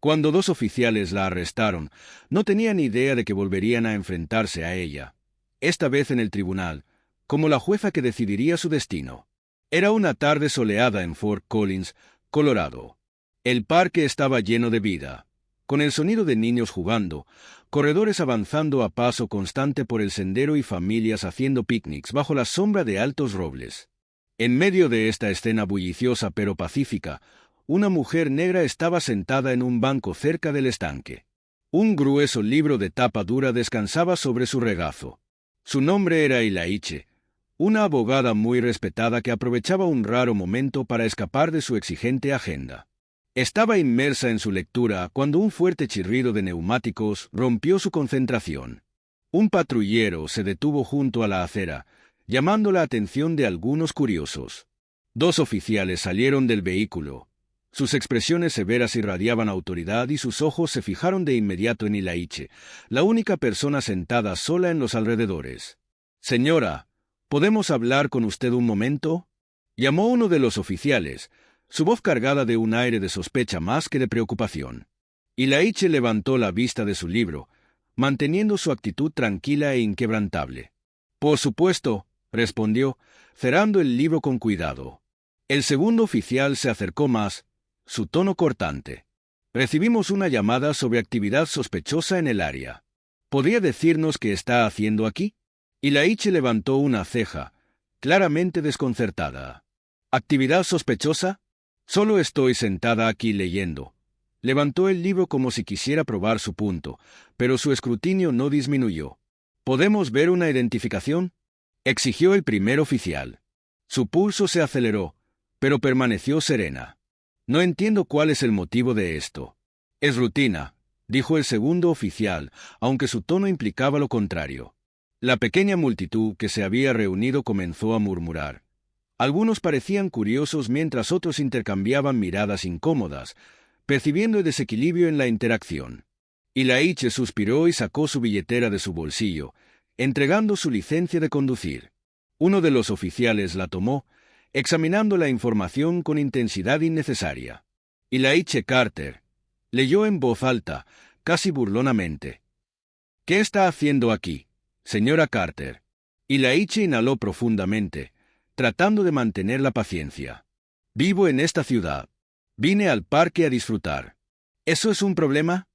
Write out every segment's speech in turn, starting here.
Cuando dos oficiales la arrestaron, no tenía ni idea de que volverían a enfrentarse a ella, esta vez en el tribunal, como la jueza que decidiría su destino. Era una tarde soleada en Fort Collins, Colorado. El parque estaba lleno de vida, con el sonido de niños jugando, corredores avanzando a paso constante por el sendero y familias haciendo picnics bajo la sombra de altos robles. En medio de esta escena bulliciosa pero pacífica, una mujer negra estaba sentada en un banco cerca del estanque. Un grueso libro de tapa dura descansaba sobre su regazo. Su nombre era Ilaiche, una abogada muy respetada que aprovechaba un raro momento para escapar de su exigente agenda. Estaba inmersa en su lectura cuando un fuerte chirrido de neumáticos rompió su concentración. Un patrullero se detuvo junto a la acera, llamando la atención de algunos curiosos. Dos oficiales salieron del vehículo. Sus expresiones severas irradiaban autoridad y sus ojos se fijaron de inmediato en Ilaiche, la única persona sentada sola en los alrededores. «Señora, ¿podemos hablar con usted un momento?», llamó uno de los oficiales, su voz cargada de un aire de sospecha más que de preocupación. Ilaiche levantó la vista de su libro, manteniendo su actitud tranquila e inquebrantable. «Por supuesto», respondió, cerrando el libro con cuidado. El segundo oficial se acercó más, su tono cortante. «Recibimos una llamada sobre actividad sospechosa en el área. ¿Podría decirnos qué está haciendo aquí?». Ilaiche levantó una ceja, claramente desconcertada. «¿Actividad sospechosa? Solo estoy sentada aquí leyendo». Levantó el libro como si quisiera probar su punto, pero su escrutinio no disminuyó. «¿Podemos ver una identificación?», exigió el primer oficial. Su pulso se aceleró, pero permaneció serena. «No entiendo cuál es el motivo de esto». «Es rutina», dijo el segundo oficial, aunque su tono implicaba lo contrario. La pequeña multitud que se había reunido comenzó a murmurar. Algunos parecían curiosos mientras otros intercambiaban miradas incómodas, percibiendo el desequilibrio en la interacción. Ilaiche suspiró y sacó su billetera de su bolsillo, entregando su licencia de conducir. Uno de los oficiales la tomó, examinando la información con intensidad innecesaria. «Ilaiche Carter», leyó en voz alta, casi burlonamente. «¿Qué está haciendo aquí, señora Carter?». Ilaiche inhaló profundamente, tratando de mantener la paciencia. «Vivo en esta ciudad. Vine al parque a disfrutar». «¿Eso es un problema?».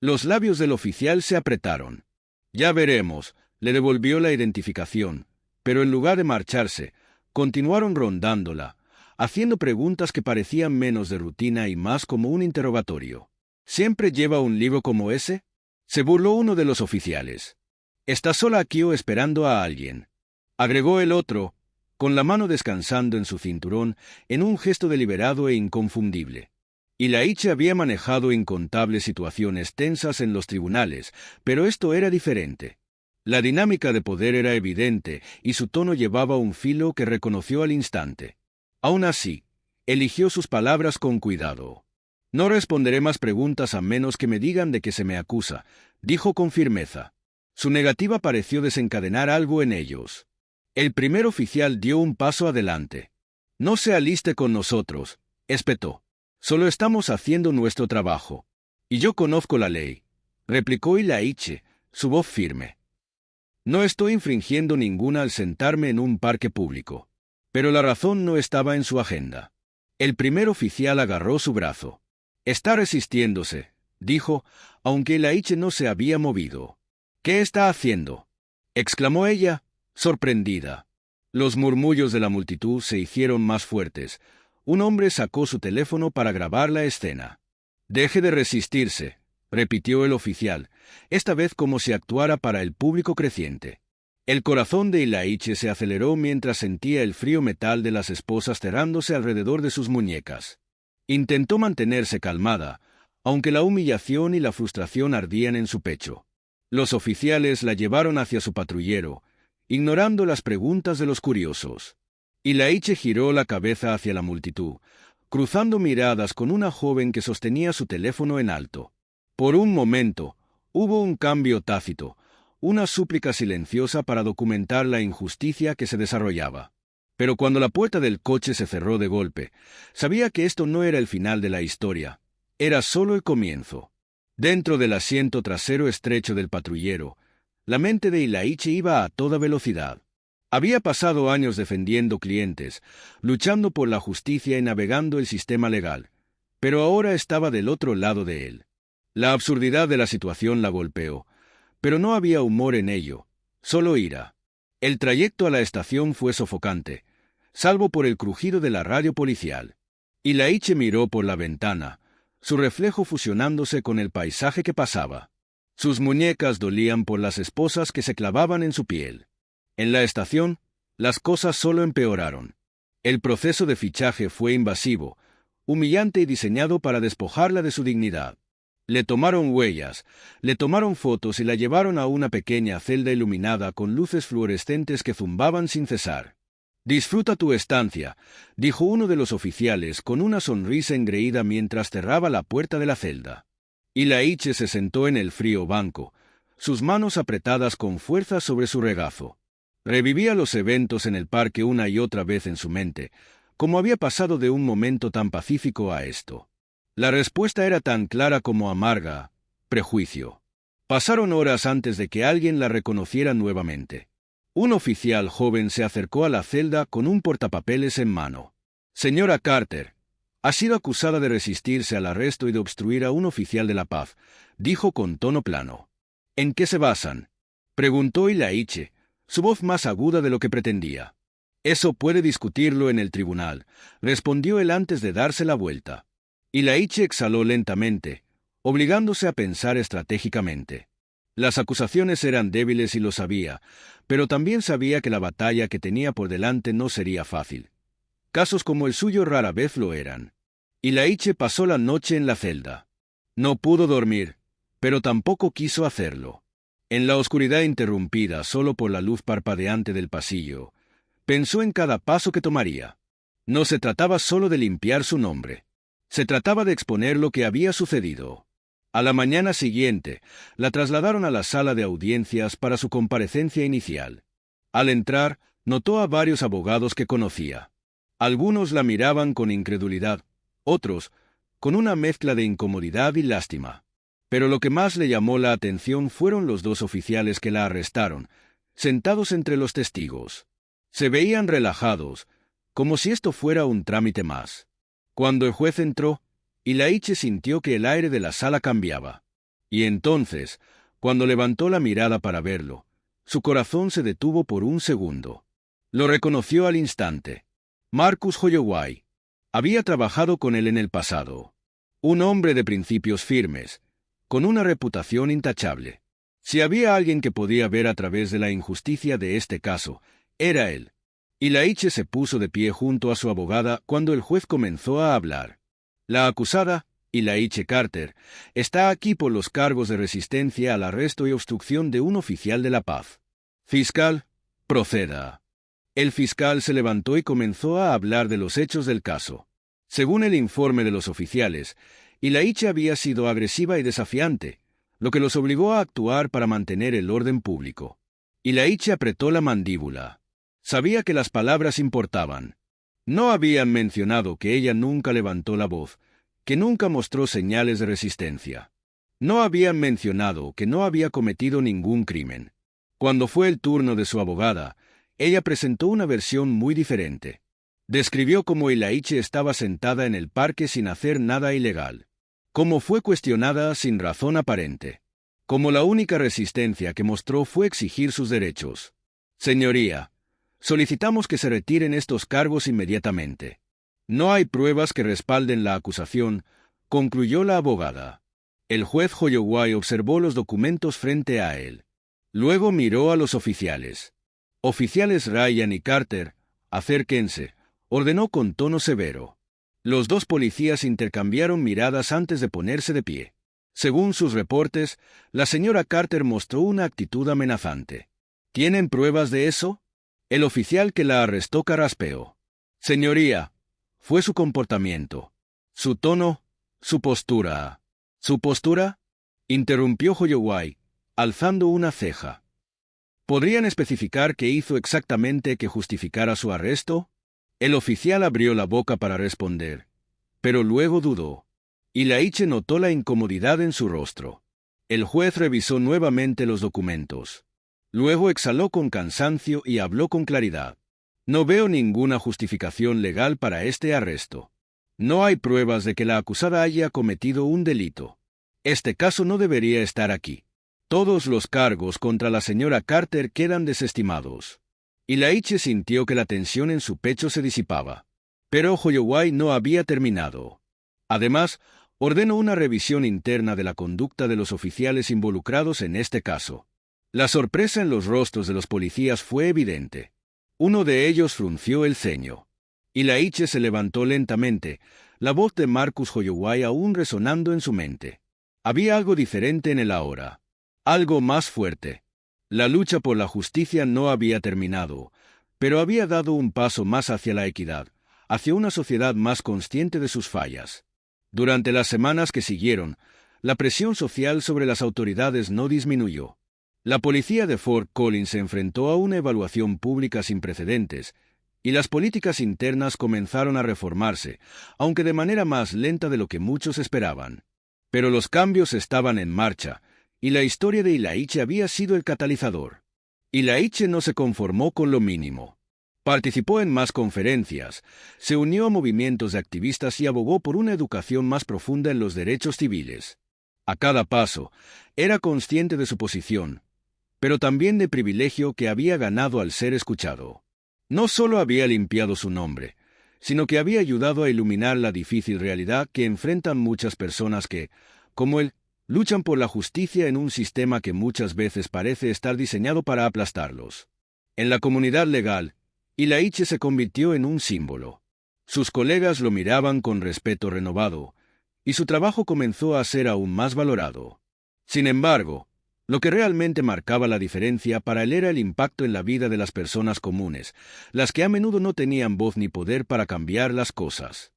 Los labios del oficial se apretaron. «Ya veremos», le devolvió la identificación, pero en lugar de marcharse, continuaron rondándola, haciendo preguntas que parecían menos de rutina y más como un interrogatorio. «¿Siempre lleva un libro como ese?», se burló uno de los oficiales. «¿Está sola aquí o esperando a alguien?», agregó el otro, con la mano descansando en su cinturón en un gesto deliberado e inconfundible. Ilaiche había manejado incontables situaciones tensas en los tribunales, pero esto era diferente. La dinámica de poder era evidente y su tono llevaba un filo que reconoció al instante. Aún así, eligió sus palabras con cuidado. «No responderé más preguntas a menos que me digan de qué se me acusa», dijo con firmeza. Su negativa pareció desencadenar algo en ellos. El primer oficial dio un paso adelante. «No se aliste con nosotros», espetó. «Solo estamos haciendo nuestro trabajo. Y yo conozco la ley», replicó Ilaiche, su voz firme. «No estoy infringiendo ninguna al sentarme en un parque público». Pero la razón no estaba en su agenda. El primer oficial agarró su brazo. «Está resistiéndose», dijo, aunque Ilaiche no se había movido. «¿Qué está haciendo?», exclamó ella, sorprendida. Los murmullos de la multitud se hicieron más fuertes. Un hombre sacó su teléfono para grabar la escena. «Deje de resistirse», repitió el oficial, esta vez como si actuara para el público creciente. El corazón de Ilaiche se aceleró mientras sentía el frío metal de las esposas cerrándose alrededor de sus muñecas. Intentó mantenerse calmada, aunque la humillación y la frustración ardían en su pecho. Los oficiales la llevaron hacia su patrullero, ignorando las preguntas de los curiosos. Ilaiche giró la cabeza hacia la multitud, cruzando miradas con una joven que sostenía su teléfono en alto. Por un momento, hubo un cambio tácito, una súplica silenciosa para documentar la injusticia que se desarrollaba. Pero cuando la puerta del coche se cerró de golpe, sabía que esto no era el final de la historia. Era solo el comienzo. Dentro del asiento trasero estrecho del patrullero, la mente de Ilaichi iba a toda velocidad. Había pasado años defendiendo clientes, luchando por la justicia y navegando el sistema legal, pero ahora estaba del otro lado de él. La absurdidad de la situación la golpeó, pero no había humor en ello, solo ira. El trayecto a la estación fue sofocante, salvo por el crujido de la radio policial. Ilaichi miró por la ventana, su reflejo fusionándose con el paisaje que pasaba. Sus muñecas dolían por las esposas que se clavaban en su piel. En la estación, las cosas solo empeoraron. El proceso de fichaje fue invasivo, humillante y diseñado para despojarla de su dignidad. Le tomaron huellas, le tomaron fotos y la llevaron a una pequeña celda iluminada con luces fluorescentes que zumbaban sin cesar. «Disfruta tu estancia», dijo uno de los oficiales con una sonrisa engreída mientras cerraba la puerta de la celda. Ilaichi se sentó en el frío banco, sus manos apretadas con fuerza sobre su regazo. Revivía los eventos en el parque una y otra vez en su mente, como había pasado de un momento tan pacífico a esto. La respuesta era tan clara como amarga: prejuicio. Pasaron horas antes de que alguien la reconociera nuevamente. Un oficial joven se acercó a la celda con un portapapeles en mano. «Señora Carter, ha sido acusada de resistirse al arresto y de obstruir a un oficial de la paz», dijo con tono plano. «¿En qué se basan?», preguntó Ilaichi, su voz más aguda de lo que pretendía. «Eso puede discutirlo en el tribunal», respondió él antes de darse la vuelta. Ilaichi exhaló lentamente, obligándose a pensar estratégicamente. Las acusaciones eran débiles y lo sabía, pero también sabía que la batalla que tenía por delante no sería fácil. Casos como el suyo rara vez lo eran. Ilaichi pasó la noche en la celda. No pudo dormir, pero tampoco quiso hacerlo. En la oscuridad interrumpida solo por la luz parpadeante del pasillo, pensó en cada paso que tomaría. No se trataba solo de limpiar su nombre. Se trataba de exponer lo que había sucedido. A la mañana siguiente, la trasladaron a la sala de audiencias para su comparecencia inicial. Al entrar, notó a varios abogados que conocía. Algunos la miraban con incredulidad, otros con una mezcla de incomodidad y lástima. Pero lo que más le llamó la atención fueron los dos oficiales que la arrestaron, sentados entre los testigos. Se veían relajados, como si esto fuera un trámite más. Cuando el juez entró, Ilaichi sintió que el aire de la sala cambiaba. Y entonces, cuando levantó la mirada para verlo, su corazón se detuvo por un segundo. Lo reconoció al instante. Marcus Holloway. Había trabajado con él en el pasado. Un hombre de principios firmes, con una reputación intachable. Si había alguien que podía ver a través de la injusticia de este caso, era él. Ilaichi se puso de pie junto a su abogada cuando el juez comenzó a hablar. «La acusada, Ilaichi Carter, está aquí por los cargos de resistencia al arresto y obstrucción de un oficial de la paz. Fiscal, proceda». El fiscal se levantó y comenzó a hablar de los hechos del caso. Según el informe de los oficiales, Ilaichi había sido agresiva y desafiante, lo que los obligó a actuar para mantener el orden público. Ilaichi apretó la mandíbula. Sabía que las palabras importaban. No habían mencionado que ella nunca levantó la voz, que nunca mostró señales de resistencia. No habían mencionado que no había cometido ningún crimen. Cuando fue el turno de su abogada, ella presentó una versión muy diferente. Describió cómo Ilaichi estaba sentada en el parque sin hacer nada ilegal. Cómo fue cuestionada sin razón aparente. Cómo la única resistencia que mostró fue exigir sus derechos. «Señoría, solicitamos que se retiren estos cargos inmediatamente. No hay pruebas que respalden la acusación», concluyó la abogada. El juez Holloway observó los documentos frente a él. Luego miró a los oficiales. «Oficiales Ryan y Carter, acérquense», ordenó con tono severo. Los dos policías intercambiaron miradas antes de ponerse de pie. Según sus reportes, la señora Carter mostró una actitud amenazante. «¿Tienen pruebas de eso?», el oficial que la arrestó carraspeó. «Señoría, fue su comportamiento, su tono, su postura». «¿Su postura?», interrumpió Holloway, alzando una ceja. «¿Podrían especificar qué hizo exactamente que justificara su arresto?». El oficial abrió la boca para responder, pero luego dudó. Ilaiche notó la incomodidad en su rostro. El juez revisó nuevamente los documentos. Luego exhaló con cansancio y habló con claridad. No veo ninguna justificación legal para este arresto. No hay pruebas de que la acusada haya cometido un delito. Este caso no debería estar aquí. Todos los cargos contra la señora Carter quedan desestimados. Ilaiche sintió que la tensión en su pecho se disipaba. Pero Holloway no había terminado. Además, ordenó una revisión interna de la conducta de los oficiales involucrados en este caso. La sorpresa en los rostros de los policías fue evidente. Uno de ellos frunció el ceño. Ilaiche se levantó lentamente, la voz de Marcus Holloway aún resonando en su mente. Había algo diferente en él ahora. Algo más fuerte. La lucha por la justicia no había terminado, pero había dado un paso más hacia la equidad, hacia una sociedad más consciente de sus fallas. Durante las semanas que siguieron, la presión social sobre las autoridades no disminuyó. La policía de Fort Collins se enfrentó a una evaluación pública sin precedentes, y las políticas internas comenzaron a reformarse, aunque de manera más lenta de lo que muchos esperaban. Pero los cambios estaban en marcha, y la historia de Ilaiche había sido el catalizador. Ilaiche no se conformó con lo mínimo. Participó en más conferencias, se unió a movimientos de activistas y abogó por una educación más profunda en los derechos civiles. A cada paso, era consciente de su posición, pero también del privilegio que había ganado al ser escuchado. No solo había limpiado su nombre, sino que había ayudado a iluminar la difícil realidad que enfrentan muchas personas que, como él, luchan por la justicia en un sistema que muchas veces parece estar diseñado para aplastarlos. En la comunidad legal, Ilaiche se convirtió en un símbolo. Sus colegas lo miraban con respeto renovado, y su trabajo comenzó a ser aún más valorado. Sin embargo, lo que realmente marcaba la diferencia para él era el impacto en la vida de las personas comunes, las que a menudo no tenían voz ni poder para cambiar las cosas.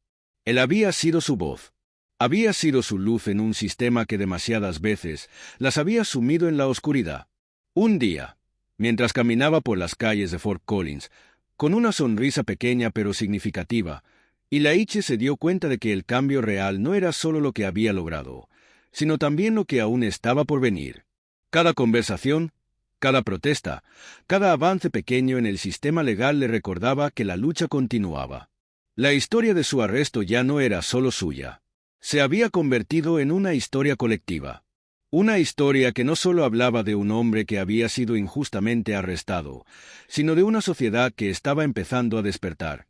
Él había sido su voz. Había sido su luz en un sistema que demasiadas veces las había sumido en la oscuridad. Un día, mientras caminaba por las calles de Fort Collins, con una sonrisa pequeña pero significativa, Ilaiche se dio cuenta de que el cambio real no era solo lo que había logrado, sino también lo que aún estaba por venir. Cada conversación, cada protesta, cada avance pequeño en el sistema legal le recordaba que la lucha continuaba. La historia de su arresto ya no era solo suya. Se había convertido en una historia colectiva. Una historia que no solo hablaba de un hombre que había sido injustamente arrestado, sino de una sociedad que estaba empezando a despertar,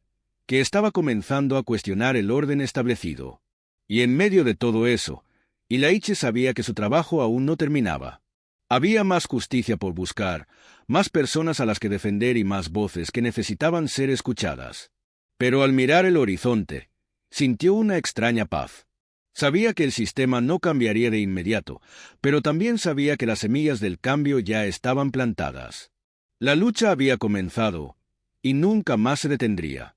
que estaba comenzando a cuestionar el orden establecido. Y en medio de todo eso, Ilaiche sabía que su trabajo aún no terminaba. Había más justicia por buscar, más personas a las que defender y más voces que necesitaban ser escuchadas. Pero al mirar el horizonte, sintió una extraña paz. Sabía que el sistema no cambiaría de inmediato, pero también sabía que las semillas del cambio ya estaban plantadas. La lucha había comenzado, y nunca más se detendría.